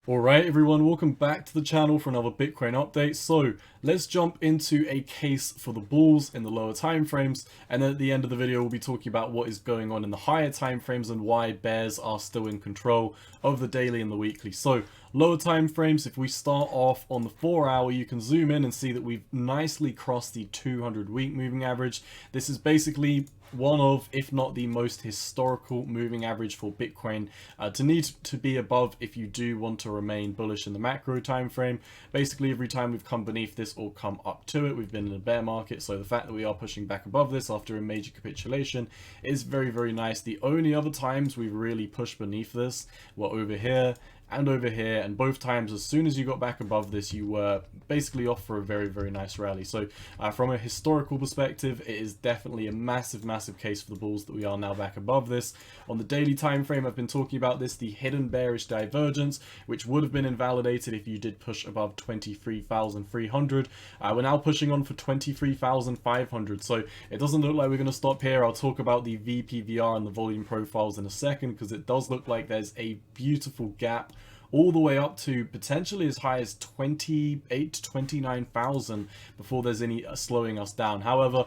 Alright everyone, welcome back to the channel for another Bitcoin update. So let's jump into a case for the bulls in the lower time frames, and then at the end of the video we'll be talking about what is going on in the higher time frames and why bears are still in control of the daily and the weekly. So lower time frames, if we start off on the 4-hour, you can zoom in and see that we've nicely crossed the 200-week moving average. This is basically one of, if not the most historical moving average for Bitcoin to need to be above if you do want to remain bullish in the macro time frame. Basically, every time we've come beneath this or come up to it, we've been in a bear market. So the fact that we are pushing back above this after a major capitulation is very, very nice. The only other times we've really pushed beneath this were over here and over here, and both times as soon as you got back above this you were basically off for a very, very nice rally. So from a historical perspective, it is definitely a massive case for the bulls that we are now back above this. On the daily time frame, I've been talking about this, the hidden bearish divergence, which would have been invalidated if you did push above 23,300. We're now pushing on for 23,500, so it doesn't look like we're going to stop here. I'll talk about the VPVR and the volume profiles in a second, because it does look like there's a beautiful gap all the way up to potentially as high as 28 to 29,000 before there's any slowing us down. However,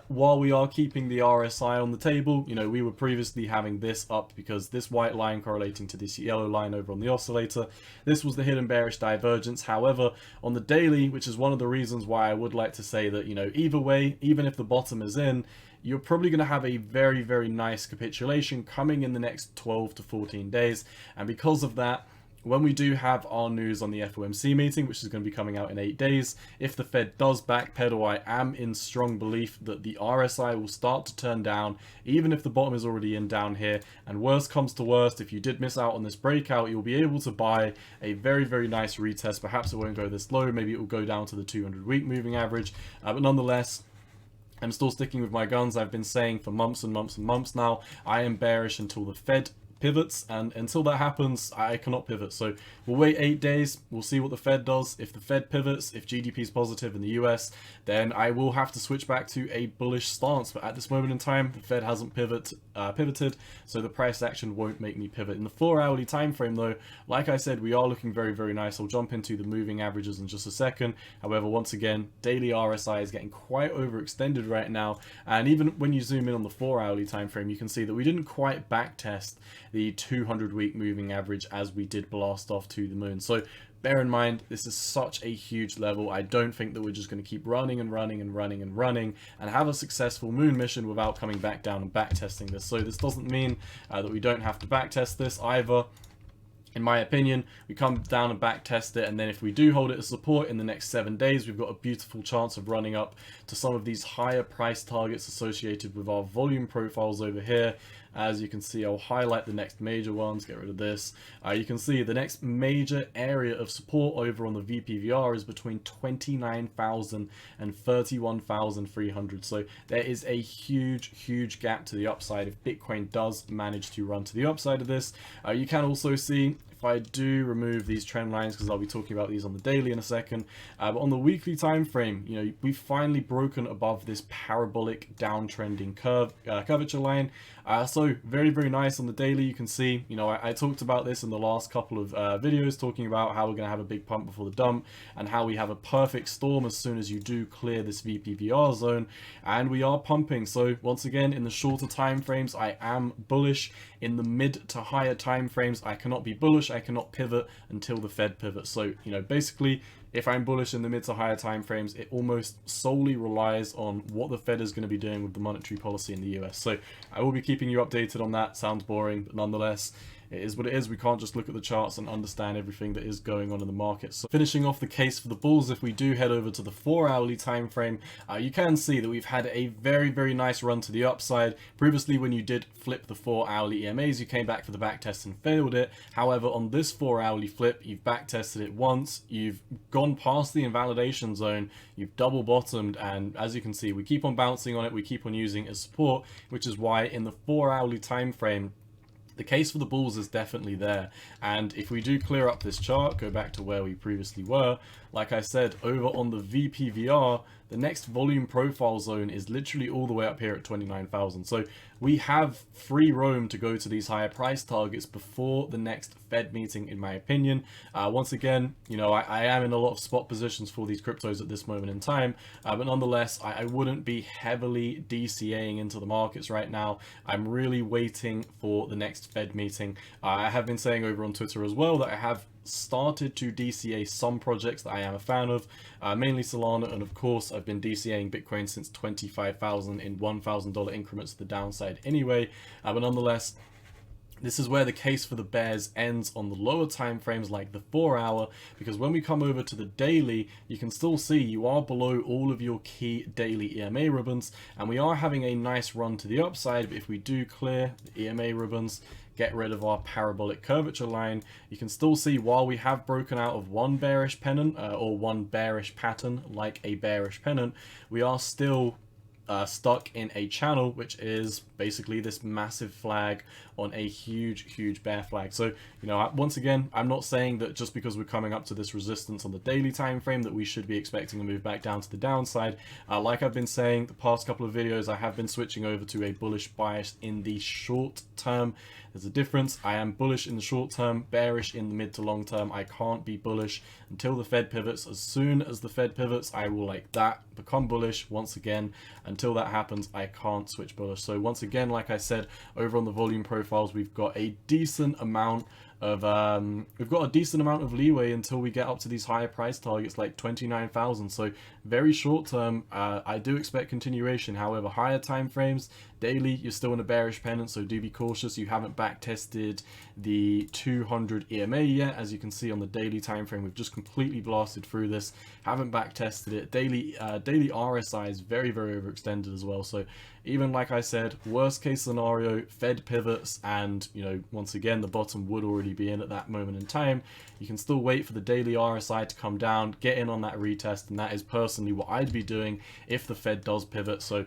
while we are keeping the RSI on the table, you know, we were previously having this up because this white line correlating to this yellow line over on the oscillator, this was the hidden bearish divergence. However, on the daily, which is one of the reasons why I would like to say that, you know, either way, even if the bottom is in, you're probably going to have a very, very nice capitulation coming in the next 12 to 14 days. And because of that, when we do have our news on the FOMC meeting, which is going to be coming out in 8 days, if the Fed does backpedal, I am in strong belief that the RSI will start to turn down, even if the bottom is already in down here. And worst comes to worst, if you did miss out on this breakout, you'll be able to buy a very, very nice retest. Perhaps it won't go this low, maybe it will go down to the 200-week moving average, but nonetheless, I'm still sticking with my guns. I've been saying for months and months and months now, I am bearish until the Fed pivots, and until that happens I cannot pivot. So we'll wait 8 days, we'll see what the Fed does. If the Fed pivots, if GDP is positive in the US, then I will have to switch back to a bullish stance. But at this moment in time, the Fed hasn't pivoted, so the price action won't make me pivot. In the 4-hourly time frame though, like I said, we are looking very, very nice. I'll jump into the moving averages in just a second. However, once again, daily RSI is getting quite overextended right now, and even when you zoom in on the 4-hourly time frame, you can see that we didn't quite back test the 200-week moving average as we did blast off to the moon. So bear in mind, this is such a huge level. I don't think that we're just going to keep running and have a successful moon mission without coming back down and back testing this. So this doesn't mean that we don't have to back test this either. In my opinion, we come down and back test it, and then if we do hold it as support in the next 7 days, we've got a beautiful chance of running up to some of these higher price targets associated with our volume profiles over here. As you can see, I'll highlight the next major ones, get rid of this. You can see the next major area of support over on the VPVR is between 29,000 and 31,300. So there is a huge gap to the upside if Bitcoin does manage to run to the upside of this. You can also see, if I do remove these trend lines, because I'll be talking about these on the daily in a second, but on the weekly time frame, you know, we've finally broken above this parabolic downtrending curvature line. So very, very nice on the daily. You can see, you know, I talked about this in the last couple of videos, talking about how we're going to have a big pump before the dump and how we have a perfect storm as soon as you do clear this VPVR zone, and we are pumping. So once again, in the shorter time frames, I am bullish. In the mid to higher time frames, I cannot be bullish, I cannot pivot until the Fed pivots. So, you know, basically, if I'm bullish in the mid to higher time frames, it almost solely relies on what the Fed is going to be doing with the monetary policy in the US. So I will be keeping you updated on that. Sounds boring, but nonetheless, it is what it is. We can't just look at the charts and understand everything that is going on in the market. So finishing off the case for the bulls, if we do head over to the 4-hourly time frame, you can see that we've had a very, very nice run to the upside. Previously, when you did flip the 4-hourly EMAs, you came back for the back test and failed it. However, on this 4-hourly flip, you've back tested it once, you've gone past the invalidation zone, you've double bottomed, and as you can see, we keep on bouncing on it, we keep on using it as support, which is why in the 4-hourly time frame, the case for the bulls is definitely there. And if we do clear up this chart, go back to where we previously were, like I said, over on the VPVR, the next volume profile zone is literally all the way up here at 29,000. So we have free roam to go to these higher price targets before the next Fed meeting, in my opinion. Once again, you know, I am in a lot of spot positions for these cryptos at this moment in time, but nonetheless, I wouldn't be heavily DCAing into the markets right now. I'm really waiting for the next Fed meeting. I have been saying over on Twitter as well that I have started to DCA some projects that I am a fan of, mainly Solana, and of course I've been DCAing Bitcoin since 25,000 in $1,000 increments to the downside anyway, but nonetheless, this is where the case for the bears ends on the lower time frames like the 4 hour, because when we come over to the daily, you can still see you are below all of your key daily EMA ribbons, and we are having a nice run to the upside. But if we do clear the EMA ribbons, get rid of our parabolic curvature line, you can still see while we have broken out of one bearish pennant or one bearish pattern like a bearish pennant, we are still stuck in a channel which is basically this massive flag on a huge bear flag. So, you know, once again, I'm not saying that just because we're coming up to this resistance on the daily time frame that we should be expecting a move back down to the downside. Like I've been saying the past couple of videos, I have been switching over to a bullish bias in the short term. There's a difference. I am bullish in the short term, bearish in the mid to long term. I can't be bullish until the Fed pivots. As soon as the Fed pivots, I will like that become bullish once again. Until that happens, I can't switch bullish. So once again, like I said, over on the volume profiles, we've got a decent amount of leeway until we get up to these higher price targets like 29,000. So very short term, I do expect continuation. However, higher time frames, daily, you're still in a bearish pennant, so do be cautious. You haven't back tested the 200 EMA yet. As you can see on the daily time frame, we've just completely blasted through this, haven't back tested it. Daily RSI is very overextended as well. So even like I said, worst case scenario, Fed pivots, and you know, once again, the bottom would already be in at that moment in time. You can still wait for the daily RSI to come down, get in on that retest, and that is personally what I'd be doing if the Fed does pivot. So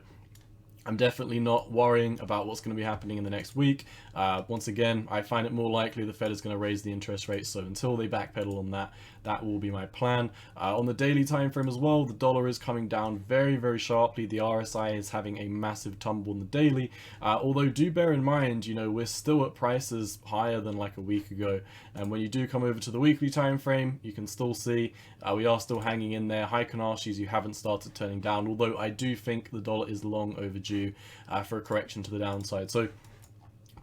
I'm definitely not worrying about what's going to be happening in the next week. Once again, I find it more likely the Fed is going to raise the interest rate, so until they backpedal on that, that will be my plan. On the daily time frame as well, the dollar is coming down very sharply. The RSI is having a massive tumble in the daily, although do bear in mind, you know, we're still at prices higher than like a week ago, and when you do come over to the weekly time frame, you can still see we are still hanging in there. Heikenashis, you haven't started turning down, although I do think the dollar is long overdue for a correction to the downside. So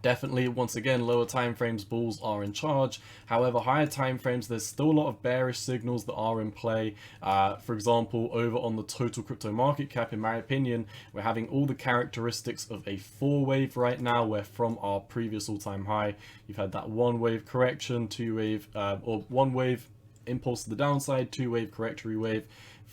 definitely, once again, lower time frames, bulls are in charge. However, higher time frames, there's still a lot of bearish signals that are in play. For example, over on the total crypto market cap, in my opinion, we're having all the characteristics of a 4-wave right now, where from our previous all-time high, you've had that 1-wave correction, 2-wave, or 1-wave impulse to the downside, 2-wave correctory wave,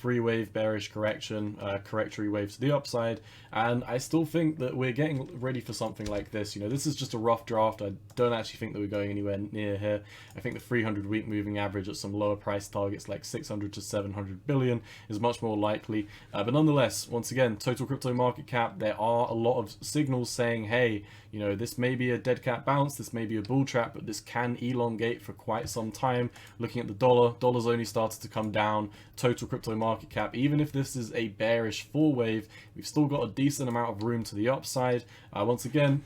3-wave bearish correction, correctory wave to the upside. And I still think that we're getting ready for something like this. You know, this is just a rough draft. I don't actually think that we're going anywhere near here. I think the 300-week moving average at some lower price targets like 600 to 700 billion is much more likely. But nonetheless, once again, total crypto market cap, there are a lot of signals saying, hey, you know, this may be a dead cat bounce, this may be a bull trap, but this can elongate for quite some time. Looking at the dollar's only started to come down. Total crypto market cap, even if this is a bearish 4-wave, we've still got a decent amount of room to the upside. Once again,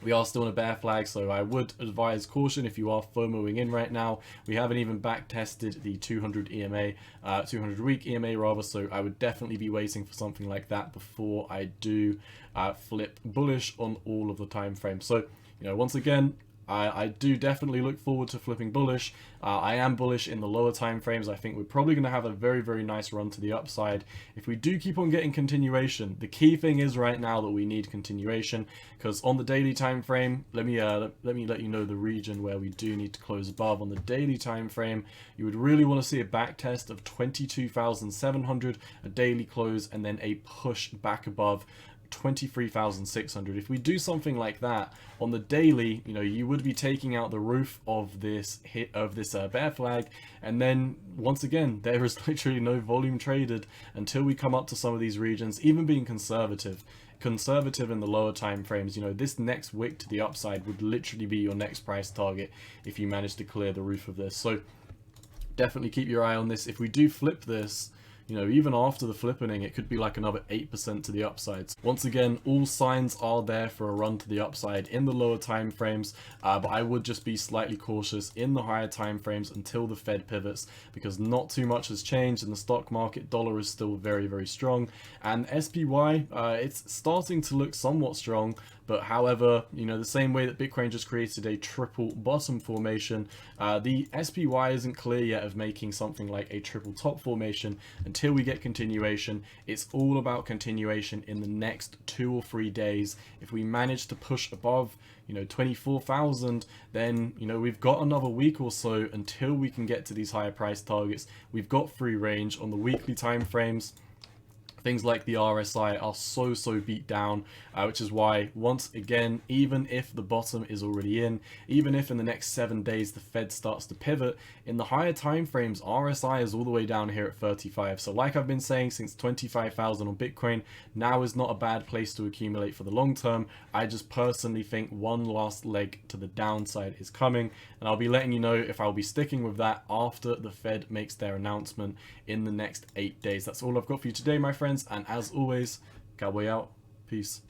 we are still in a bear flag, so I would advise caution if you are FOMOing in right now. We haven't even back tested the 200 EMA, 200-week EMA rather, so I would definitely be waiting for something like that before I do flip bullish on all of the time frames. So, you know, once again, I do definitely look forward to flipping bullish. I am bullish in the lower time frames. I think we're probably going to have a very nice run to the upside. If we do keep on getting continuation, the key thing is right now that we need continuation, because on the daily time frame, let me let you know the region where we do need to close above. On the daily time frame, you would really want to see a back test of 22,700, a daily close, and then a push back above 23,600. If we do something like that on the daily, you know, you would be taking out the roof of this bear flag, and then once again, there is literally no volume traded until we come up to some of these regions, even being conservative in the lower time frames. You know, this next wick to the upside would literally be your next price target if you manage to clear the roof of this. So definitely keep your eye on this. If we do flip this, you know, even after the flippening, it could be like another 8% to the upsides. Once again, all signs are there for a run to the upside in the lower time frames, but I would just be slightly cautious in the higher time frames until the Fed pivots, because not too much has changed in the stock market. Dollar is still very, very strong, and SPY, it's starting to look somewhat strong. But however, you know, the same way that Bitcoin just created a triple bottom formation, the SPY isn't clear yet of making something like a triple top formation until we get continuation. It's all about continuation in the next 2 or 3 days. If we manage to push above, you know, 24,000, then, you know, we've got another week or so until we can get to these higher price targets. We've got free range on the weekly time frames. Things like the RSI are so beat down, which is why, once again, even if the bottom is already in, even if in the next 7 days the Fed starts to pivot, in the higher time frames, RSI is all the way down here at 35. So like I've been saying since 25,000 on Bitcoin, now is not a bad place to accumulate for the long term. I just personally think one last leg to the downside is coming, and I'll be letting you know if I'll be sticking with that after the Fed makes their announcement in the next 8 days. That's all I've got for you today, my friends. And as always, cowboy out. Peace.